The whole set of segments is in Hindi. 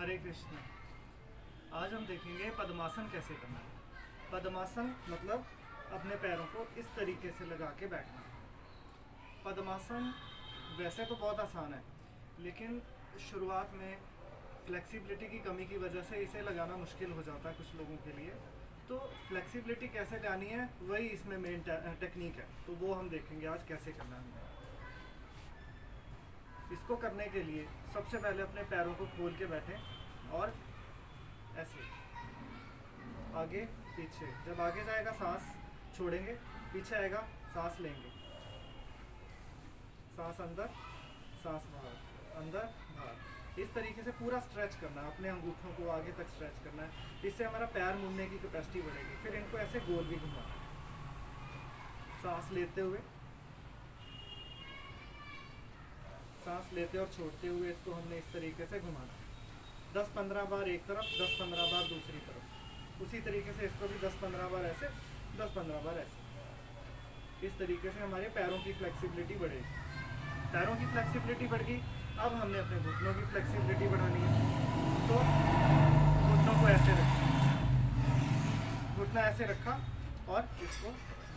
हरे कृष्ण। आज हम देखेंगे पद्मासन कैसे करना है। पद्मासन मतलब अपने पैरों को इस तरीके से लगा के बैठना। पद्मासन वैसे तो बहुत आसान है, लेकिन शुरुआत में फ्लेक्सिबिलिटी की कमी की वजह से इसे लगाना मुश्किल हो जाता है कुछ लोगों के लिए। तो फ्लेक्सिबिलिटी कैसे लानी है वही इसमें मेन टेक्निक है, तो वो हम देखेंगे आज कैसे करना है। इसको करने के लिए सबसे पहले अपने पैरों को खोल के बैठें और ऐसे आगे पीछे। जब आगे जाएगा सांस छोड़ेंगे, पीछे आएगा सांस लेंगे, सांस अंदर सांस बाहर, अंदर बाहर। इस तरीके से पूरा स्ट्रेच करना है, अपने अंगूठों को आगे तक स्ट्रेच करना है। इससे हमारा पैर मुड़ने की कैपेसिटी बढ़ेगी। फिर इनको ऐसे गोल भी घुमाना है, सांस लेते हुए, सांस लेते और छोड़ते हुए इसको हमने इस तरीके से घुमाना है। 10-15 बार एक तरफ, 10-15 बार दूसरी तरफ। उसी तरीके से इसको भी 10-15 बार ऐसे, 10-15 बार ऐसे। इस तरीके से हमारे पैरों की फ्लेक्सिबिलिटी बढ़ेगी। पैरों की फ्लेक्सिबिलिटी बढ़ गई। अब हमने अपने घुटनों की फ्लेक्सिबिलिटी बढ़ानी है, तो घुटनों को ऐसे रखें, घुटना ऐसे रखा और इसको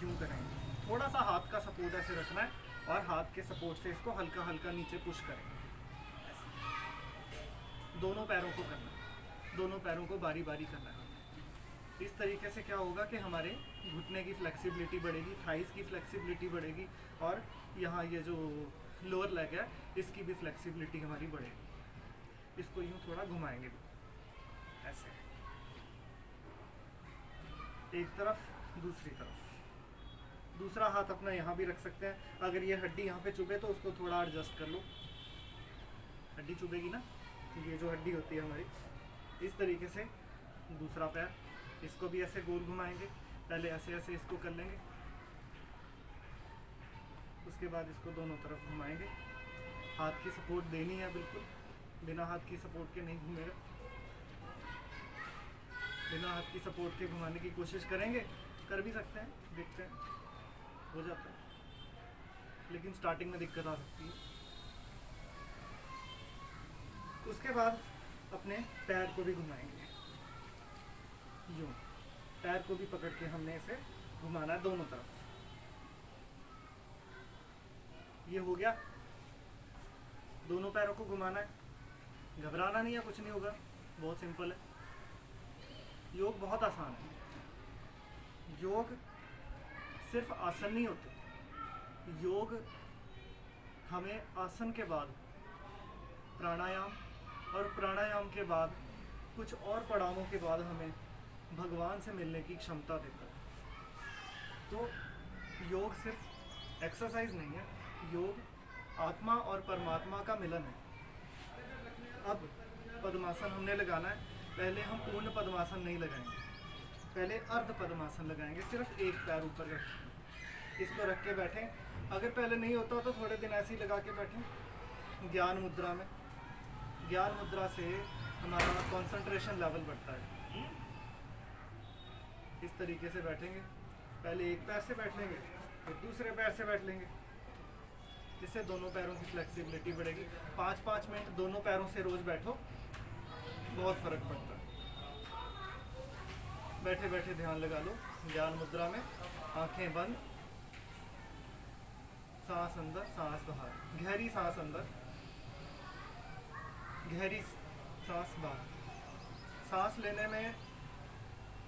यूं करेंगे। थोड़ा सा हाथ का सपोर्ट ऐसे रखना है और हाथ के सपोर्ट से इसको हल्का हल्का नीचे पुश करेंगे। दोनों पैरों को करना है, दोनों पैरों को बारी बारी करना है। इस तरीके से क्या होगा कि हमारे घुटने की फ्लेक्सिबिलिटी बढ़ेगी, थाइस की फ्लेक्सिबिलिटी बढ़ेगी और यहाँ ये जो लोअर लेग है इसकी भी फ्लेक्सिबिलिटी हमारी बढ़ेगी। इसको यूँ थोड़ा घुमाएंगे ऐसे, एक तरफ दूसरी तरफ। दूसरा हाथ अपना यहाँ भी रख सकते हैं। अगर ये हड्डी यहाँ पे चुभे तो उसको थोड़ा एडजस्ट कर लो। हड्डी चुभेगी ना, ये जो हड्डी होती है हमारी, इस तरीके से। दूसरा पैर, इसको भी ऐसे गोल घुमाएंगे। पहले ऐसे ऐसे इसको कर लेंगे, उसके बाद इसको दोनों तरफ घुमाएंगे। हाथ की सपोर्ट देनी है बिल्कुल, बिना हाथ की सपोर्ट के नहीं घूमेगा। बिना हाथ की सपोर्ट के घुमाने की कोशिश करेंगे, कर भी सकते हैं, देखते हैं हो जाता है, लेकिन स्टार्टिंग में दिक्कत आ सकती है। उसके बाद अपने पैर को भी घुमाएंगे यूँ। पैर को भी पकड़ के हमने इसे घुमाना है दोनों तरफ। ये हो गया, दोनों पैरों को घुमाना है। घबराना नहीं है, कुछ नहीं होगा, बहुत सिंपल है। योग बहुत आसान है। योग सिर्फ आसन नहीं होते, योग हमें आसन के बाद प्राणायाम और प्राणायाम के बाद कुछ और पड़ावों के बाद हमें भगवान से मिलने की क्षमता देता है। तो योग सिर्फ एक्सरसाइज नहीं है, योग आत्मा और परमात्मा का मिलन है। अब पद्मासन हमने लगाना है। पहले हम पूर्ण पद्मासन नहीं लगाएंगे, पहले अर्ध पद्मासन लगाएंगे। सिर्फ एक पैर ऊपर रखें, इसको रख के बैठें। अगर पहले नहीं होता तो थोड़े दिन ऐसे ही लगा के बैठें ज्ञान मुद्रा में। ज्ञान मुद्रा से हमारा कंसंट्रेशन लेवल बढ़ता है। इस तरीके से बैठेंगे, पहले एक पैर से बैठ लेंगे, फिर दूसरे पैर से बैठ लेंगे। इससे दोनों पैरों की फ्लेक्सिबिलिटी बढ़ेगी। 5-5 मिनट दोनों पैरों से रोज बैठो, बहुत फर्क पड़ता है। बैठे बैठे ध्यान लगा लो ज्ञान मुद्रा में, आंखें बंद, सांस अंदर सांस बाहर, गहरी सांस अंदर, गहरी सांस बाहर। सांस लेने में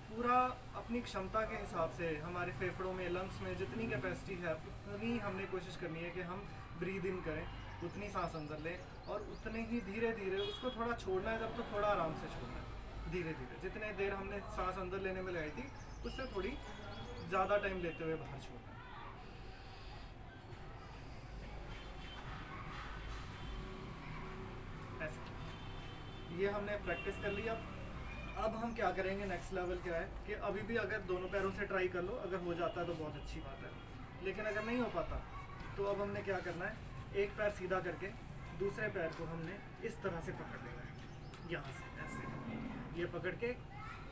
पूरा अपनी क्षमता के हिसाब से हमारे फेफड़ों में, लंग्स में जितनी कैपेसिटी है उतनी हमने कोशिश करनी है कि हम ब्रीद इन करें, उतनी सांस अंदर लें और उतने ही धीरे धीरे उसको थोड़ा छोड़ना है। जब तो थोड़ा आराम से छोड़ना है, धीरे धीरे। जितने देर हमने सांस अंदर लेने में लगाई थी उससे थोड़ी ज़्यादा टाइम लेते हुए बाहर छोड़ना है। ऐसे ये हमने प्रैक्टिस कर लिया। अब हम क्या करेंगे, नेक्स्ट लेवल क्या है कि अभी भी अगर दोनों पैरों से ट्राई कर लो, अगर हो जाता है तो बहुत अच्छी बात है, लेकिन अगर नहीं हो पाता तो अब हमने क्या करना है, एक पैर सीधा करके दूसरे पैर को हमने इस तरह से पकड़ लेना है, यहाँ से ऐसे। ये पकड़ के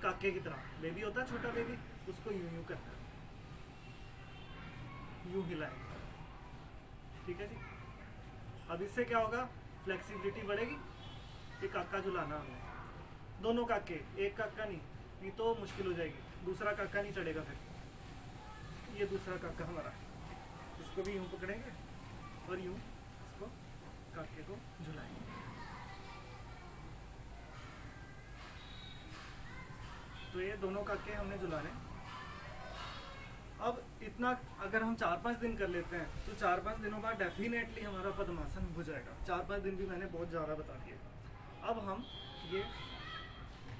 काके की तरह, बेबी होता है छोटा बेबी, उसको यूं यूं करना है, यूं हिलाएंगे। ठीक है जी। अब इससे क्या होगा, फ्लेक्सिबिलिटी बढ़ेगी। ये काका झुलाना हमें, दोनों काके, एक काका नहीं तो मुश्किल हो जाएगी, दूसरा काका नहीं चढ़ेगा फिर। ये दूसरा काका हमारा, इसको भी यूं पकड़ेंगे और यूं इसको काके को झुलाएंगे। तो ये दोनों काके हमने झुलाने। अब इतना अगर हम 4-5 दिन कर लेते हैं तो 4-5 दिनों बाद डेफिनेटली हमारा पद्मासन हो जाएगा। 4-5 दिन भी मैंने बहुत ज़्यादा बता दिए। अब हम ये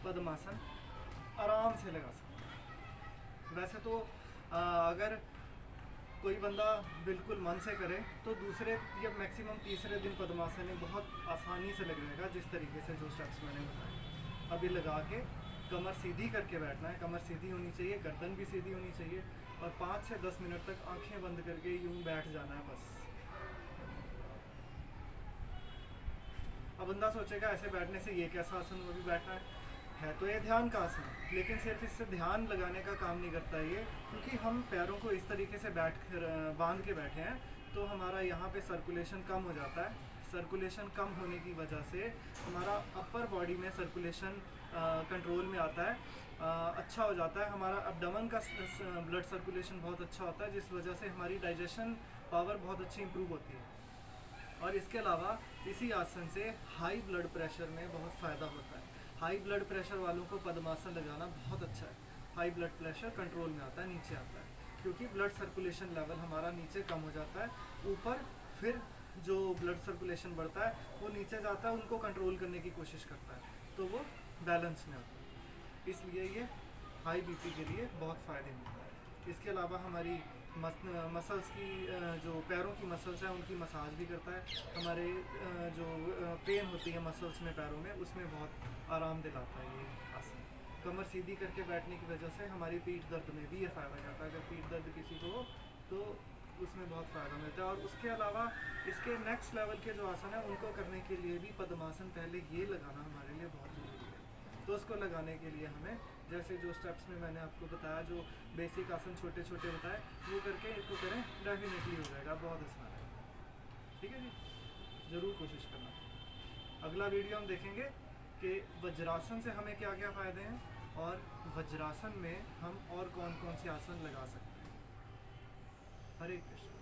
पद्मासन आराम से लगा सकते हैं। वैसे तो अगर कोई बंदा बिल्कुल मन से करे तो दूसरे या मैक्सिमम तीसरे दिन पद्मासन में बहुत आसानी से लग जाएगा, जिस तरीके से जो स्टेप्स मैंने बताए। अब ये लगा के कमर सीधी करके बैठना है, कमर सीधी होनी चाहिए, गर्दन भी सीधी होनी चाहिए, और 5 से 10 मिनट तक आंखें बंद करके यूं बैठ जाना है बस। अब बंदा सोचेगा ऐसे बैठने से ये कैसा आसन वो भी बैठना है तो ये ध्यान का आसन, लेकिन सिर्फ इससे ध्यान लगाने का काम नहीं करता ये, क्योंकि हम पैरों को इस तरीके से बैठ कर बांध के बैठे हैं तो हमारा यहाँ पे सर्कुलेशन कम हो जाता है। सर्कुलेशन कम होने की वजह से हमारा अपर बॉडी में सर्कुलेशन कंट्रोल में आता है, अच्छा हो जाता है। हमारा अब्डोमेन का ब्लड सर्कुलेशन बहुत अच्छा होता है, जिस वजह से हमारी डाइजेशन पावर बहुत अच्छी इंप्रूव होती है। और इसके अलावा इसी आसन से हाई ब्लड प्रेशर में बहुत फ़ायदा होता है। हाई ब्लड प्रेशर वालों को पद्मासन लगाना बहुत अच्छा है। हाई ब्लड प्रेशर कंट्रोल में आता है, नीचे आता है, क्योंकि ब्लड सर्कुलेशन लेवल हमारा नीचे कम हो जाता है। ऊपर फिर जो ब्लड सर्कुलेशन बढ़ता है वो नीचे जाता है, उनको कंट्रोल करने की कोशिश करता है, तो वो बैलेंस में आता है। इसलिए ये हाई बीपी के लिए बहुत फ़ायदेमंद है। इसके अलावा हमारी मसल्स की जो पैरों की मसल्स हैं उनकी मसाज भी करता है। हमारे जो पेन होती है मसल्स में पैरों में, उसमें बहुत आराम दिलाता है ये आसन। कमर सीधी करके बैठने की वजह से हमारी पीठ दर्द में भी ये फ़ायदा करता है। अगर पीठ दर्द किसी को हो तो उसमें बहुत फ़ायदा मिलता है। और उसके अलावा इसके नेक्स्ट लेवल के जो आसन है उनको करने के लिए भी पद्मासन पहले ये लगाना हमारे लिए बहुत ज़रूरी है। तो उसको लगाने के लिए हमें जैसे जो स्टेप्स में मैंने आपको बताया, जो बेसिक आसन छोटे छोटे बताए, वो करके इसको करें, डेफिनेटली हो जाएगा, बहुत आसान है। ठीक है जी, ज़रूर कोशिश करना। अगला वीडियो हम देखेंगे कि वज्रासन से हमें क्या क्या फ़ायदे हैं और वज्रासन में हम और कौन कौन से आसन लगा सकते हैं। हरे कृष्ण।